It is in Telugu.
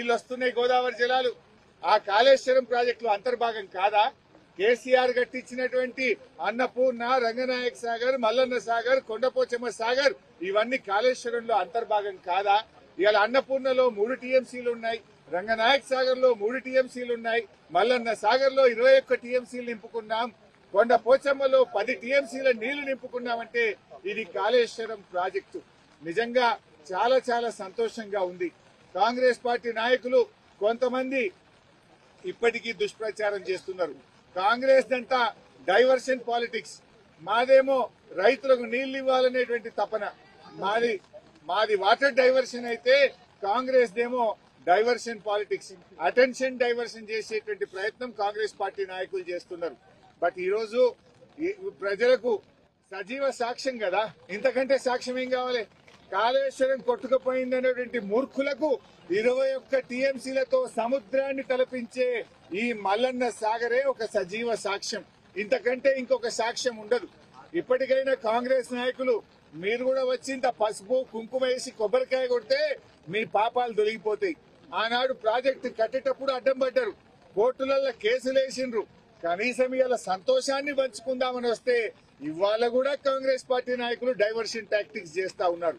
నీళ్లు వస్తున్నాయి, గోదావరి జలాలు. ఆ కాళేశ్వరం ప్రాజెక్టులో అంతర్భాగం కాదా? కేసీఆర్ కట్టించినటువంటి అన్నపూర్ణ, రంగనాయక సాగర్, మల్లన్న సాగర్, కొండపోచమ్మ సాగర్ ఇవన్నీ కాళేశ్వరంలో అంతర్భాగం కాదా? ఇవాళ అన్నపూర్ణలో 3 టీఎంసీలు ఉన్నాయి, రంగనాయక సాగర్ లో 3 టీఎంసీలు ఉన్నాయి, మల్లన్న సాగర్ లో 21 టీఎంసీలు నింపుకున్నాం, కొండపోచమ్మలో 10 టీఎంసీల నీళ్లు నింపుకున్నామంటే ఇది కాళేశ్వరం ప్రాజెక్టు. నిజంగా చాలా చాలా సంతోషంగా ఉంది. కాంగ్రెస్ పార్టీ నాయకులు కొంతమంది ఇప్పటికీ దుష్ప్రచారం చేస్తున్నారు. కాంగ్రెస్ దంతా డైవర్షన్ పాలిటిక్స్, మాదేమో రైతులకు నీళ్లు ఇవ్వాలనేటువంటి తపన. మాది వాటర్ డైవర్షన్ అయితే కాంగ్రెస్ దేమో డైవర్షన్ పాలిటిక్స్, అటెన్షన్ డైవర్షన్ చేసేటువంటి ప్రయత్నం కాంగ్రెస్ పార్టీ నాయకులు చేస్తున్నారు. బట్ ఈరోజు ప్రజలకు సజీవ సాక్ష్యం కదా, ఇంతకంటే సాక్ష్యం ఏం కావాలి? కాళేశ్వరం కొట్టుకుపోయిందనేటువంటి మూర్ఖులకు 21 టీఎంసీలతో సముద్రాన్ని తలపించే ఈ మల్లన్న సాగరే ఒక సజీవ సాక్ష్యం. ఇంతకంటే ఇంకొక సాక్ష్యం ఉండదు. ఇప్పటికైనా కాంగ్రెస్ నాయకులు మీరు కూడా వచ్చి ఇంత పసుపు కుంకుమ వేసి కొబ్బరికాయ కొడితే మీ పాపాలు తొలగిపోతాయి. ఆనాడు ప్రాజెక్టు కట్టేటప్పుడు అడ్డం పడ్డారు, కోర్టులలో కేసులు వేసిండ్రు, కనీసం ఇలా సంతోషాన్ని పంచుకుందామని వస్తే ఇవాళ కూడా కాంగ్రెస్ పార్టీ నాయకులు డైవర్షన్ టాక్టిక్స్ చేస్తా ఉన్నారు.